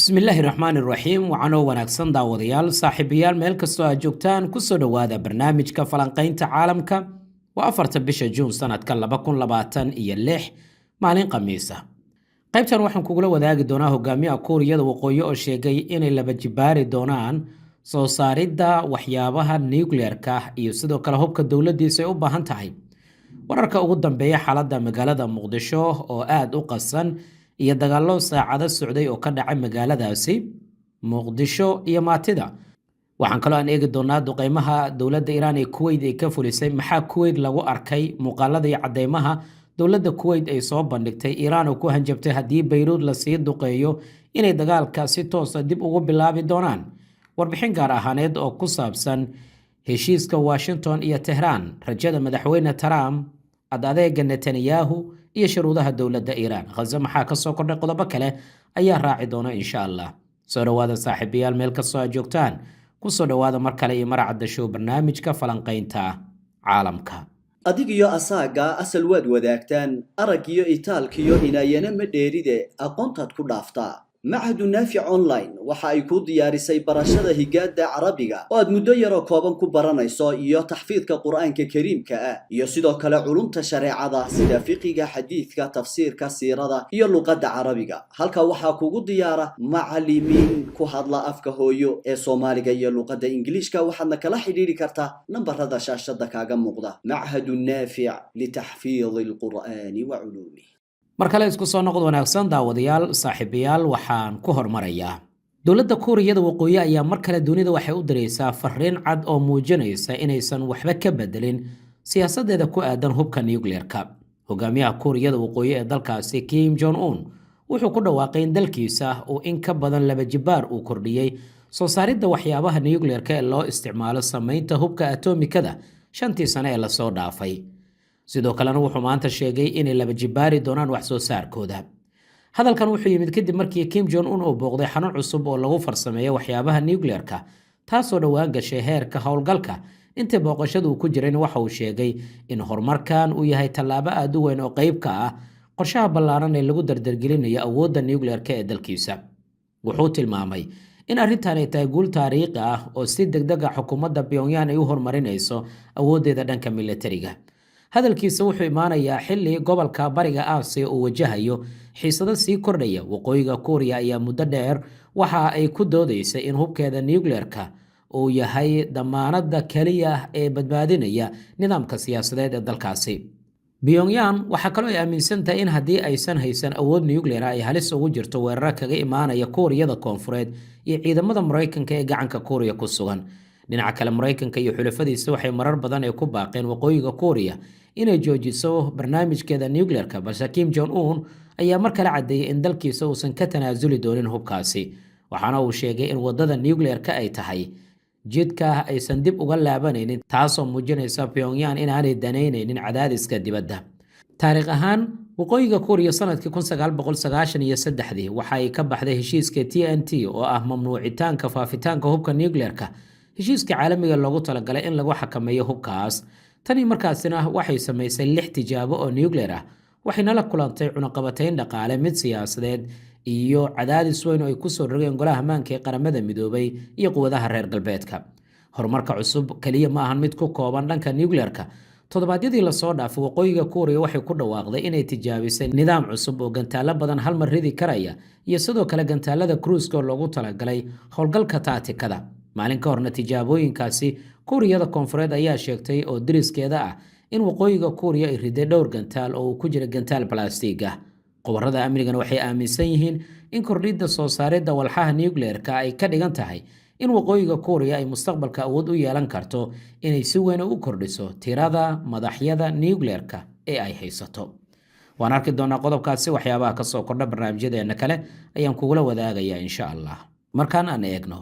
bismillaahi raxmaani raxiim waxaanoo wanaagsan daawadayaal saaxiibayaal meel kastoo aad joogtaan kusoo dhowaada barnaamijka falanqaynta caalamka waa 4 bisha juun sanadka 2026 maalin khamiisa qaybtan waxaan kugula wadaagi doonaa hogaamiyaha kuuriyada waqooyi oo sheegay inay laba jibaari doonaan soo saaridda waxyaabaha nuclearka iyo sidoo kale hubka dowladdiisa ay u baahan tahay wararka ugu dambeeya xaaladda magaalada muqdisho oo aad u qasan iyo dagaallo saacado socday oo ka dhacay magaaladaasi muqdisho iyo maatida waxaan kaloo aan eegi doonaa duqeymaha dowladda Iiraan ee Kuwait ay ka fulisay maxaa Kuwait lagu arkay muuqaalada iyo cadeymaha dowladda Kuwait ay soo bandhigtay Iiraan oo ku hanjabtay haddii Beirut la sii duqeeyo inay dagaalka si toos ah dib ugu bilaabi doonaan warbixin gaar ahaaneed oo ku saabsan heshiiska Washington iyo Tehran rajada madaxweyne Trump adeega Netanyahu iyo shuruudaha dowladda Iiraan Gaza maxaa ka soo kordhay qodobo kale ayaa raaci doona insha Allah soo dhawaada saaxiibayaal meel kastoo aad joogtaan ku soo dhawaada mar kale iyo maracadda show barnaamijka falanqaynta caalamka adigiyo asaaga asal waad wadaagtaan aragiyo itaalkiyo inaayana ma dheeride aqoontaad ku dhaaftaa معهد نافع أونلاين waxa ay ku diyaarisay barashada higaada Carabiga oo aad muddo yar oo kooban ku baranayso iyo taxfiidka Quraanka Kariimka ah iyo sidoo kale culumta shareecada sida fiqiga xadiidka tafsiirka siirada iyo luqadda Carabiga halka waxa kugu diyaara macallimiin ku hadla afka hooyo ee Soomaaliga iyo luqadda Ingiriiska waxaadna kala xiriiri kartaa nambarada shaashada kaaga muuqda معهد نافع لتحفيظ القرآن وعلومه markale isku soo noqod wanaagsan daawadayaal saaxiibayaal waxaan ku hormarayaa dowladda Kuuriyada waqooyi ayaa mar kale dunida waxay u direysaa fariin cad oo muujinaysa inaysan waxba ka bedelin siyaasadeeda ku aadan hubka nuclearka hogaamiyaha Kuuriyada waqooyi ee dalkaasi Kim Jong Un wuxuu ku dhawaaqay in dalkiisa uu in ka badan 2 jibaar uu kordhiyay soo saaridda waxyaabaha nuclearka ee loo isticmaalo sameynta hubka atomikada 5 sano ee la soo dhaafay sidoo kalena wuxuu maanta sheegay inay laba jibaari doonaan wax soo saarkooda hadalkan wuxuu yimid kadib markii Kim Jong Un uu booqday xarun cusub oo lagu farsameeyo waxyaabaha nuclearka taasoo dhawaan gashay heerka howlgalka inta booqashadu ku jireen waxa uu sheegay in horumarkan uu yahay tallaabo aad u weyn oo qayb ka ah qorshaha ballaaran ee lagu dardargelinayo awoodda nuclearka ee dalkiisa wuxuu tilmaamay in arrintan ay tahay guul taariikhi ah oo si degdeg ah xukuumadda Pyongyang ay u horumarinayso awoodeeda dhanka militariga hadalkiisa wuxuu imaanayaa xilli gobolka bariga Aasiya uu wajahayo xiisado sii kordhaya waqooyiga Kuuriya ayaa muddo dheer waxa ay ku doodaysay in hubkeeda nuclearka uu yahay damaanadda kaliya ee badbaadinaya nidaamka siyaasadeed ee dalkaasi Pyongyang waxa kaloo ay aaminsan tahay in haddii aysan haysan awood nuclear ay halis ugu jirto weerar kaga imaanaya Kuuriyada Koonfureed iyo ciidamada Mareykanka ee gacanka Kuuriya ku sugan dhinaca kale Mareykanka iyo xulafadiisa waxay marar badan ay ku baaqeen waqooyiga Kuuriya inay joojiso barnaamijkeeda nuclearka balse Kim Jong Un ayaa mar kale cadeeyay in dalkiisa uusan ka tanaasuli doonin hubkaasi waxaana uu sheegay in wadada nuclearka ay tahay jidka aysan dib uga laabanaynin taasoo muujinaysa Pyongyang inaanay danaynaynin cadaadiska dibadda taariikh ahaan waqooyiga Kuuriya sanadkii 1993 waxa ay ka baxday heshiiska TNT oo ah mamnuucitaanka faafitaanka hubka nuclearka heshiiska caalamiga loogu talagalay in lagu xakameeyo hubkaas tani markaasina waxay sameysay 6 tijaabo oo nuclear ah waxayna la kulantay cunaqabatayn dhaqaale mid siyaasadeed iyo cadaadis weyn oo ay ku soo rogeen golaha ammaanka ee qaramada midoobay iyo quwadaha reer galbeedka horumarka cusub kaliya ma ahan mid ku kooban dhanka nuclearka toddobaadyadii la soo dhaafay waqooyiga Kuuriya waxay ku dhawaaqday inay tijaabisay nidaam cusub oo gantaalo badan hal mar ridi karaya iyo sidoo kale gantaalada cruise oo loogu talagalay howlgalka taatikada maalin ka horna tijaabooyinkaasi Kuuriyada Koonfureed ayaa sheegtay oo diriskeeda ah in waqooyiga Kuuriya ay riday dhowr gantaal oo ku jira gantaal plastic ah qobarada amnigan waxay aaminsan yihiin in kordhida soo saaridda walxaha nuclearka ay ka dhigan tahay in waqooyiga Kuuriya ay mustaqbalka awood u yeelan karto inay si weyn u kordhiso tirada madaxyada nuclearka ee ay haysato waan arki doonaa qodobkaasi waxyaabaha ka soo kordha barnaamijyadeena kale ayaan kugula wadaagayaa insha Allah markaan aan eegno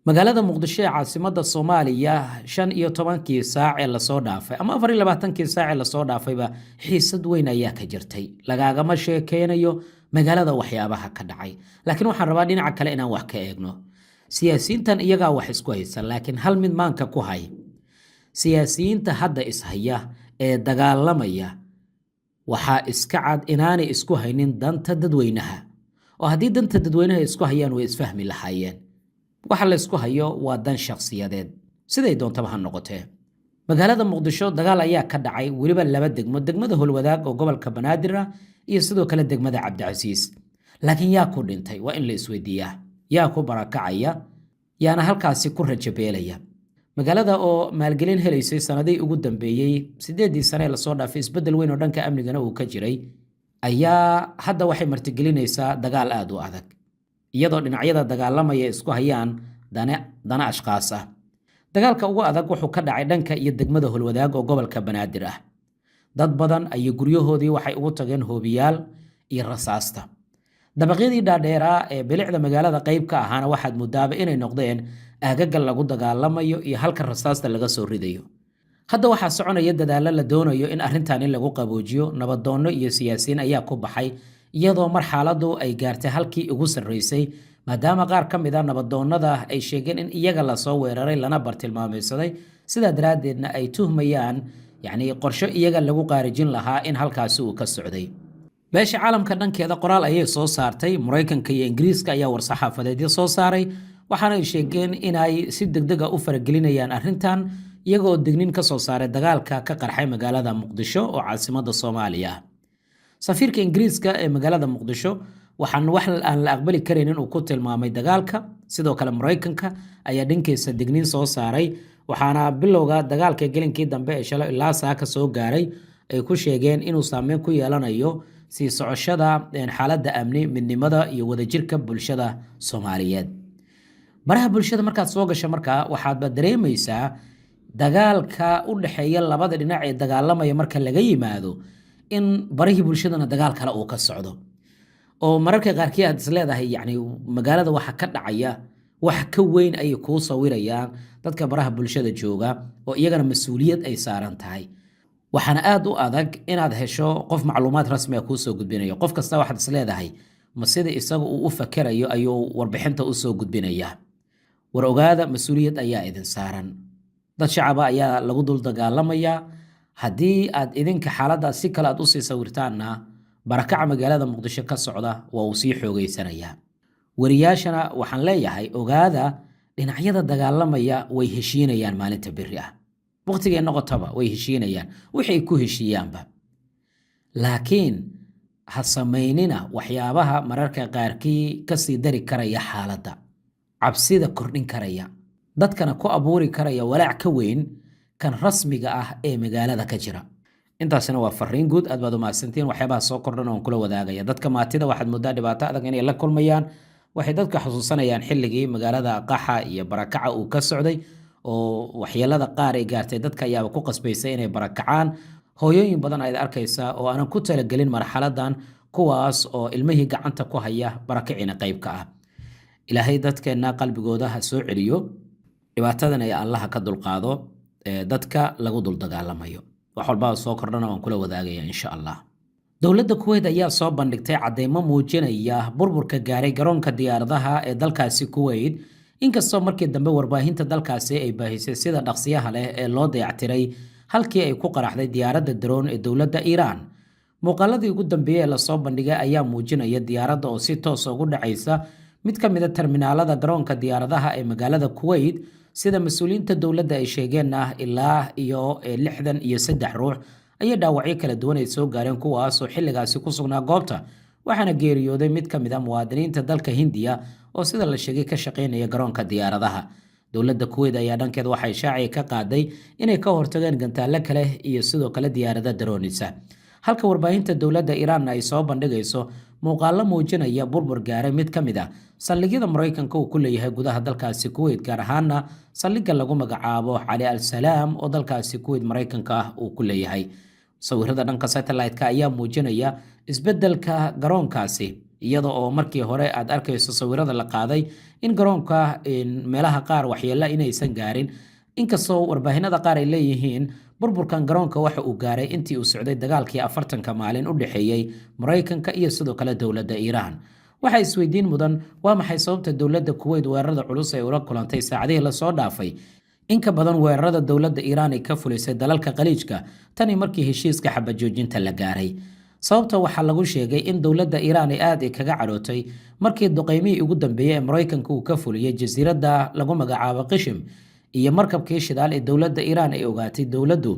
magaalada muqdisho ee caasimadda Soomaaliya 15 saac ee la soo dhaafay ama 24 saac ee la soo dhaafayba xiisad weyn ayaa ka jirtay lagaagama sheekeynayo magaalada waxyaabaha ka dhacay laakiin waxaan rabaa dhinaca kale inaan wax ka eegno siyaasiyiintan iyaga wax isku haysan laakiin hal mid maanka ku hay siyaasiyiinta hadda is haya ee dagaalamaya waxa iska cad inaanay isku haynin danta dadweynaha oo haddii danta dadweynaha isku hayaan way isfahmi lahaayeen. waxa la isku hayo waa dan shakhsiyadeed siday doontaba ha noqotee. magaalada muqdisho dagaal ayaa ka dhacay weliba laba degmo, degmada Howlwadaag oo gobolka Banaadir ah iyo sidoo kale degmada Cabdicasiis. laakiin yaa ku dhintay waa in la isweydiiyaa, yaa ku barakacaya, yaana halkaasi ku rajabeelaya. magaalada oo maalgelin helaysay sanadii ugu dambeeyay 8 sano la soo dhaafay, isbedel weyn oo dhanka amnigana uu ka jiray, ayaa hadda waxay martigelinaysaa dagaal aad u adag, iyadoo dhinacyada dagaalamaya isku hayaan dana ashqaas ah. dagaalka ugu adag wuxuu ka dhacay dhanka iyo degmada Howlwadaag oo gobolka Banaadir ah. dad badan ay guryahoodii waxay ugu tageen hoobiyaal iyo rasaasta. dabaqyadii dhaadheeraa ee bilicda magaalada qayb ka ahaana waxaad mudaaba inay noqdeen aagaga lagu dagaalamayo iyo halka rasaasta laga soo ridayo. hadda waxaa soconaya dadaalo la doonayo in arrintan lagu qaboojiyo. nabadoonno iyo siyaasiyiin ayaa ku baxay, iyadoo mar xaaladu ay gaartay halkii ugu sarreysay, maadaama qaar ka mid ah nabadoonnada ay sheegeen in iyaga lasoo weeraray lana bartilmaamaysaday, sidaa daraaddeedna ay tuhmayaan qorsho iyaga lagu qaarijin lahaa in halkaasi uu ka socday. beesha caalamka dhankeeda qoraal ayay soo saartay. Mareykanka iyo Ingiriiska ayaa war-saxaafadeedyo soo saaray, waxaana ay sheegeen inay si degdeg ah u faragelinayaan arrintan, iyagoo digniin ka soo saaray dagaalka ka qarxay magaalada Muqdisho oo caasimadda Soomaaliya ah. safiirka Ingiriiska ee magaalada Muqdisho waxaan wax aan la aqbali karin inuu ku tilmaamay dagaalka. sidoo kale Mareykanka ayaa dhankiisa digniin soo saaray, waxaana bilowga dagaalka gelinkii dambe ee shalay ilaa saaka soo gaaray ay ku sheegeen inuu saameyn ku yeelanayo sii socoshada xaaladda amni, midnimada iyo wadajirka bulshada Soomaaliyeed. baraha bulshada markaad soo gasho markaa waxaad dareemaysaa dagaalka u dhaxeeya labada dhinac ee dagaalamaya marka laga yimaado in barihii bulshadana dagaal kale uu ka socdo, oo mararka qaarkii aad isleedahay magaalada waxa ka dhacaya wax ka weyn ay kuu sawirayaan dadka baraha bulshada jooga oo iyagana mas'uuliyad ay saaran tahay. waxaana aad u adag inaad hesho qof macluumaad rasmi ah kuu soo gudbinayo. qof kasta waxaad isleedahay ma sida isaga uu u fakerayo ayuu warbixinta u soo gudbinayaa. war ogaada, mas'uuliyad ayaa idin saaran. dad shacaba ayaa lagu dul dagaalamayaa. haddii aad idinka xaaladaas si kale aad u sii sawirtaanna, barakaca magaalada Muqdisho ka socda waa uu sii xoogaysanayaa. wariyaashana waxaan leeyahay, ogaada, dhinacyada dagaalamaya way heshiinayaan maalinta berri ah. waqtigay noqotaba way heshiinayaan wixii ay ku heshiiyaanba. laakiin ha samaynina waxyaabaha mararka qaarkii ka sii dari karaya xaaladda, cabsida kordhin karaya, dadkana ku abuuri karaya walaac ka weyn kan rasmiga ah ee magaalada ka jira. intaasina waa fariin guud. aad baad u mahadsantiin. waxyaabaha soo kordhan oon kula wadaagaya. dadka maatida waxaad moodaa dhibaato adag inay la kulmayaan. waxay dadka xusuusanayaan xilligii magaalada qaxa iyo barakaca uu ka socday, oo waxyeelada qaar ay gaartay dadka ayaaba ku qasbaysay inay barakacaan. hooyooyin badan ayaad arkaysaa oo aanan ku talagelin marxaladan, kuwaas oo ilmihii gacanta ku haya barakiciina qayb ka ah. ilaahay dadkeenna qalbigooda ha soo celiyo, dhibaatadan ay allaha ka dulqaado dadka lagu dul dagaalamayo. wax walbaa soo kordhana waan kula wadaagaya insha Allah. dowladda Kuwait ayaa soo bandhigtay cadeymo muujinaya burburka gaaray garoonka diyaaradaha ee dalkaasi Kuwait, inkastoo markii dambe warbaahinta dalkaasi ay baahisay sida dhaqsiyaha leh ee loo dayactiray halkii ay ku qaraxday diyaaradda drone ee dowladda Iran. muuqaaladii ugu dambeeyay ee la soo bandhigay ayaa muujinaya diyaaradda oo si toos ugu dhacaysa mid ka mid ah terminaalada garoonka diyaaradaha ee magaalada Kuwait. sida mas'uuliyiinta dowladda ay sheegeen ilaa iyo 63 ruux ayaa dhaawacyo kala duwan ay soo gaareen, kuwaas oo xilligaasi ku sugnaa goobta. waxaana geeriyooday mid ka mid ah muwaadiniinta dalka Hindiya oo sida la sheegay ka shaqeynaya garoonka diyaaradaha. dowladda Kuwait ayaa dhankeeda waxay shaaci ka qaaday inay ka hortageen gantaale kale iyo sidoo kale diyaarada droonisa. halka warbaahinta dowladda Iran ay soo bandhigayso muuqaalo muujinaya burbur gaaray mid ka mid ah saldhigyada Mareykanka uu ku leeyahay gudaha dalkaasi Kuwait, gaar ahaana saldhigga lagu magacaabo Ali Al-Salaam oo dalkaasi Kuwait Mareykanka uu ku leeyahay. sawirada dhanka satellite-ka ayaa muujinaya isbeddelka garoonkaasi, iyada oo markii hore aad arkayso sawirada la qaaday in garoonka meelaha qaar waxyeello inaysan gaarin, inkastoo warbaahinada qaar ay leeyihiin burburkan garoonka waxa uu gaaray intii uu socday dagaalkii 40 maalin u dhaxeeyay Mareykanka iyo sidoo kale dowladda Iran. waxa isweydiin mudan waa maxay sababta dowladda Kuwait weerarada culus ay ula kulantay saacadihii la soo dhaafay in ka badan weerarada dowladda Iran ay ka fulisay dalalka Khaliijka tani markii heshiiska xabad joojinta la gaaray. sababta waxaa lagu sheegay in dowladda Iiraan ay aad kaga carootay markii duqeymihii ugu dambeeyay ee Mareykanka uu ka fuliyay jasiiradda lagu magacaabo Qishim iyo markabkii shidaal ee dowladda Iiraan ay ogaatay dowladdu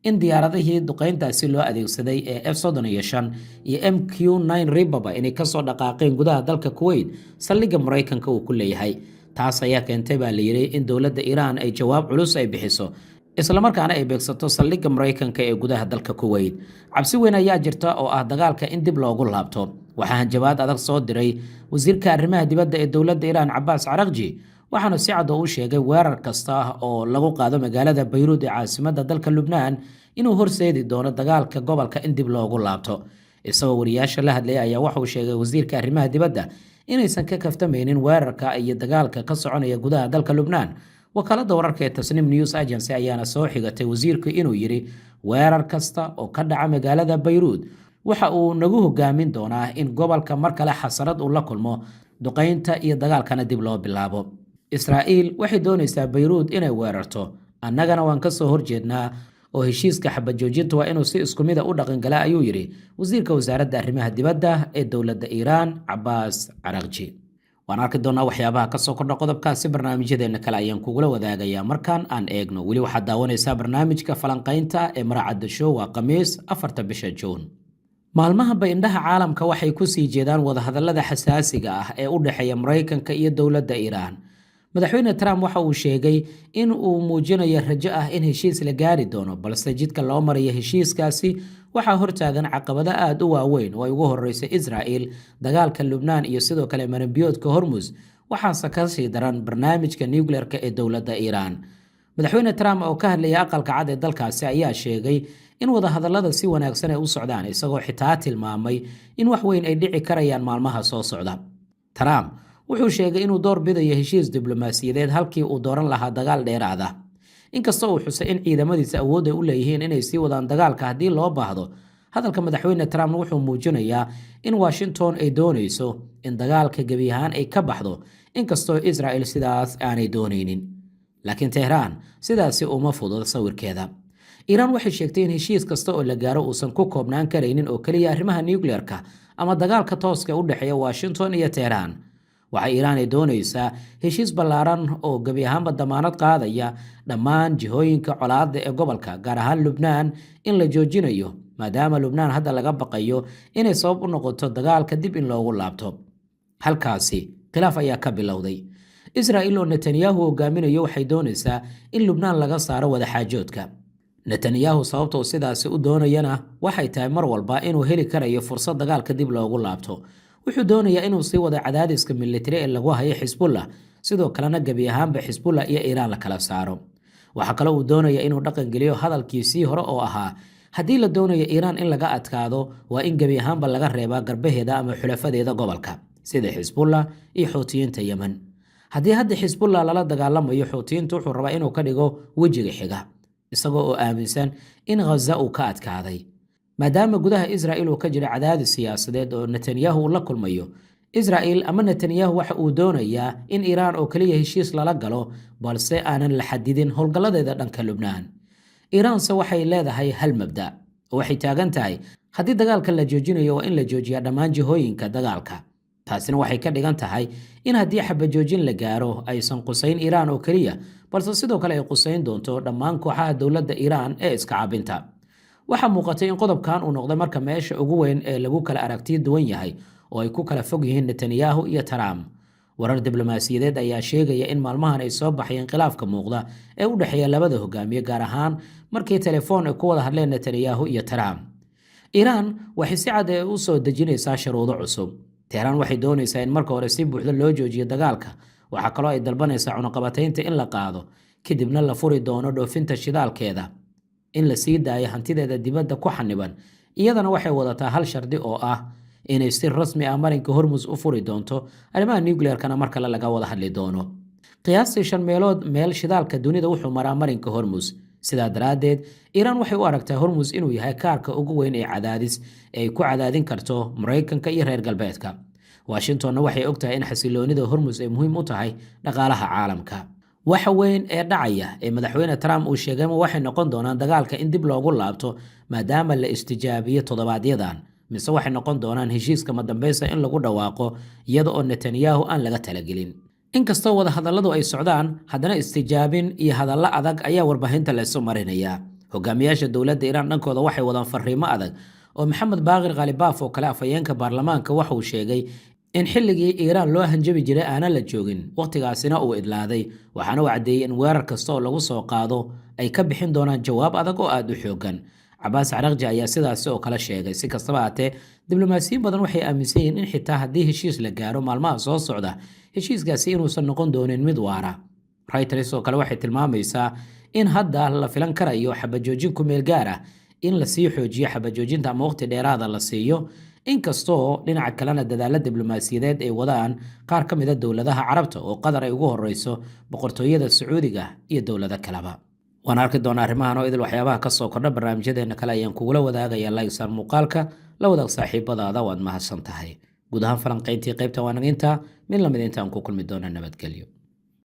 in diyaaradihii duqeyntaasi loo adeegsaday ee F-35 iyo MQ-9 Reaper inay ka soo dhaqaaqeen gudaha dalka Kuwait saldhigga Mareykanka uu ku leeyahay. taas ayaa keentay baa la yiri in dowladda Iiraan ay jawaab culus ay bixiso isla markaana ay beegsato saldhigga Mareykanka ee gudaha dalka Kuwait. cabsi weyn ayaa jirta oo ah dagaalka in dib loogu laabto. waxaa hanjabaad adag soo diray wasiirka arrimaha dibadda ee dowladda Iiraan Abbas Araghchi, waxaana si cad u sheegay weerar kasta oo lagu qaado magaalada Beirut ee caasimadda dalka Lubnaan inuu horseedi doono dagaalka gobolka in dib loogu laabto. isagoo wariyaasha la hadlay ayaa waxa uu sheegay wasiirka arrimaha dibadda inaysan ka kaftamaynin weerarka iyo dagaalka ka soconaya gudaha dalka Lubnaan. wakaaladda wararka ee Tasnim News Agency ayaana soo xigatay wasiirku inuu yiri weerar kasta oo ka dhaca magaalada Beirut waxa uu nagu hogaamin doonaa in gobolka mar kale xasarad uu la kulmo duqeynta iyo dagaalkana dib loo bilaabo. Israa'iil waxay doonaysaa Beirut inay weerarto, annagana waan ka soo horjeednaa oo heshiiska xabad joojinta waa inuu si isku mid ah u dhaqan galaa ayuu yiri wasiirka wasaaradda arrimaha dibadda ee dowladda Iiraan Abbas Araghchi. waan arki doonaa waxyaabaha ka soo kordha qodobkaasi barnaamijyadeena kale ayaan kugula wadaagayaa. markaan aan eegno weli waxaad daawanaysaa barnaamijka falanqaynta ee Maracadda Show. waa Khamiis 4 bisha Juun. maalmaha indhaha caalamka waxay ku sii jeedaan wadahadallada xasaasiga ah ee u dhexeeya Mareykanka iyo dowladda Iiraan. madaxweyne Trump waxa uu sheegay in uu muujinayo rajo ah in heshiis la gaari doono, balse jidka loo marayo heshiiskaasi waxaa hortaagan caqabado aad u waaweyn oo ay ugu horreysay Israa'iil, dagaalka Lubnaan iyo sidoo kale marinbiyoodka Hormuz. waxaase ka sii daran barnaamijka nuclear-ka ee dowladda Iiraan. madaxweyne Trump oo ka hadlayay aqalka cad ee dalkaasi ayaa sheegay in wadahadallada si wanaagsan ay u socdaan, isagoo xitaa tilmaamay in wax weyn ay dhici karayaan maalmaha soo socda. Trump wuxuu sheegay inuu door bidayo heshiis diblomaasiyadeed halkii uu dooran lahaa dagaal dheeraad ah. inkastoo uu xusay in ciidamadiisa awood ay u leeyihiin inay sii wadaan dagaalka haddii loo baahdo, hadalka madaxweyne Trump wuxuu muujinayaa in Washington ay doonayso in dagaalka gebi ahaan ay ka baxdo, inkastoo Israa'iil sidaas aanay doonaynin. laakiin Tehran sidaasi uma fududa sawirkeeda. Iiraan waxay sheegtay in heshiis kasta oo la gaaro uusan ku koobnaan karaynin oo kaliya arrimaha nuclear-ka ama dagaalka tooska u dhexeeya Washington iyo Tehran. waxa Iiraan ay doonaysaa heshiis ballaaran oo gebi ahaanba damaanad qaadaya dhammaan jihooyinka colaadda ee gobolka, gaar ahaan Lubnaan in la joojinayo, maadaama Lubnaan hadda laga baqayo inay sabab u noqoto dagaalka dib in loogu laabto. halkaasi khilaaf ayaa ka bilowday. Israa'iil oo Netanyahu hogaaminayo waxay doonaysaa in Lubnaan laga saaro wadaxaajoodka. Netanyahu sababta uu sidaasi u doonayana waxay tahay mar walba inuu heli karayo fursad dagaalka dib loogu laabto. wuxuu doonayaa inuu sii wado cadaadiska militari ee lagu hayo Xisbullah, sidoo kalena gebi ahaanba Xisbullah iyo Iiraan la kala saaro. waxa kale uu doonayaa inuu dhaqan geliyo hadalkiisii hore oo ahaa haddii la doonayo Iiraan in laga adkaado waa in gebi ahaanba laga reebaa garbaheeda ama xulafadeeda gobolka sida Xisbullah iyo Xuutiyiinta Yemen. haddii hadda Xisbullah lala dagaalamayo, Xuutiyiintu wuxuu rabaa inuu ka dhigo wejiga xiga, isagoo oo aaminsan in Gaza uu ka adkaaday. maadaama gudaha Israa'iil uu ka jiro cadaadis siyaasadeed oo Netanyahu uu la kulmayo, Israa'iil ama Netanyahu waxa uu doonayaa in Iiraan oo kaliya heshiis lala galo, balse aanan la xadidin howlgalladeeda dhanka Lubnaan. Iiraanse waxay leedahay hal mabda' oo waxay taagan tahay haddii dagaalka la joojinayo waa in la joojiyaa dhammaan jihooyinka dagaalka. taasina waxay ka dhigan tahay in haddii xabad joojin la gaaro aysan qusayn Iiraan oo kaliya, balse sidoo kale ay qusayn doonto dhammaan kooxaha dowladda Iiraan ee iska caabinta. waxaa muuqatay in qodobkan uu noqday marka meesha ugu weyn ee lagu kala aragti duwan yahay oo ay ku kala fog yihiin Netanyahu iyo Trump. warar diblomaasiyadeed ayaa sheegaya in maalmahan ay soo baxayeen khilaafka muuqda ee u dhexeeya labada hogaamiye, gaar ahaan markii telefoon ay ku wada hadleen Netanyahu iyo Trump. Iiraan waxay si cad u soo dejinaysaa shuruudo cusub. Tehran waxay doonaysaa in marka hore si buuxda loo joojiyo dagaalka. waxaa kaloo ay dalbanaysaa cunaqabataynta in la qaado, kadibna la furi doono dhoofinta shidaalkeeda, in la sii daayo hantideeda dibadda ku xaniban. iyadana waxay wadataa hal shardi oo ah inay si rasmi ah marinka Hormuz u furi doonto, arrimaha nuclear-kana mar kale laga wada hadli doono. qiyaastii 5 meelood meel shidaalka dunida wuxuu maraa marinka Hormuz. sidaa daraaddeed, Iiraan waxay u aragtaa Hormuz inuu yahay kaarka ugu weyn ee cadaadis ee ay ku cadaadin karto Mareykanka iyo reer galbeedka. Washingtonna waxay ogtahay in xasiloonida Hormuz ay muhiim u tahay dhaqaalaha caalamka. waxa weyn ee dhacaya ee madaxweyne Trump uu sheegay waxay noqon doonaan dagaalka in dib loogu laabto, maadaama la istijaabiyo toddobaadyadaan mise waxay noqon doonaan heshiiska madambeysa in lagu dhawaaqo iyada oo Netanyahu aan laga talagelin. inkastoo wada hadalladu ay socdaan, haddana istijaabin iyo hadallo adag ayaa warbaahinta la isu marinaya. hogaamiyaasha dowladda Iiraan dhankooda waxay wadaan fariimo adag oo Maxamed Baaqir Ghalibaf oo kale afhayeenka baarlamaanka waxa uu sheegay in xilligii Iiraan loo hanjabi jiray aanan la joogin, waqtigaasina uu idlaaday, waxaana uu caddeeyey in weerar kasta oo lagu soo qaado ay ka bixin doonaan jawaab adag oo aad u xoogan. Cabaas Caraaqji ayaa sidaasi oo kale sheegay. Si kastaba haatee, diblomaasiyiin badan waxay aaminsan yihiin in xitaa haddii heshiis la gaaro maalmaha soo socda, heshiiskaasi inuusan noqon doonin mid waara. Reuters oo kale waxay tilmaamaysaa in hadda la filan karayo xabajoojin ku meel gaar ah, in la sii xoojiyo xabajoojinta ama waqti dheeraada la siiyo, inkastoo dhinaca kalena dadaalla diblomaasiyadeed ay wadaan qaar ka mid a dowladaha Carabta oo Qatar ay ugu horeyso, boqortooyada Sacuudiga iyo dowlado kaleba. waan arki doonaa arrimahan oo idil waxyaabaha ka soo kordha barnaamijyadeena kale ayaan kugula wadaagaya like-saan muuqaalka la wadaag saaxiibadaada waad mahadsan tahay. guud ahaan falanqayntii qaybta waanaginta mid lamid intaan ku kulmi doona nabadgelyo.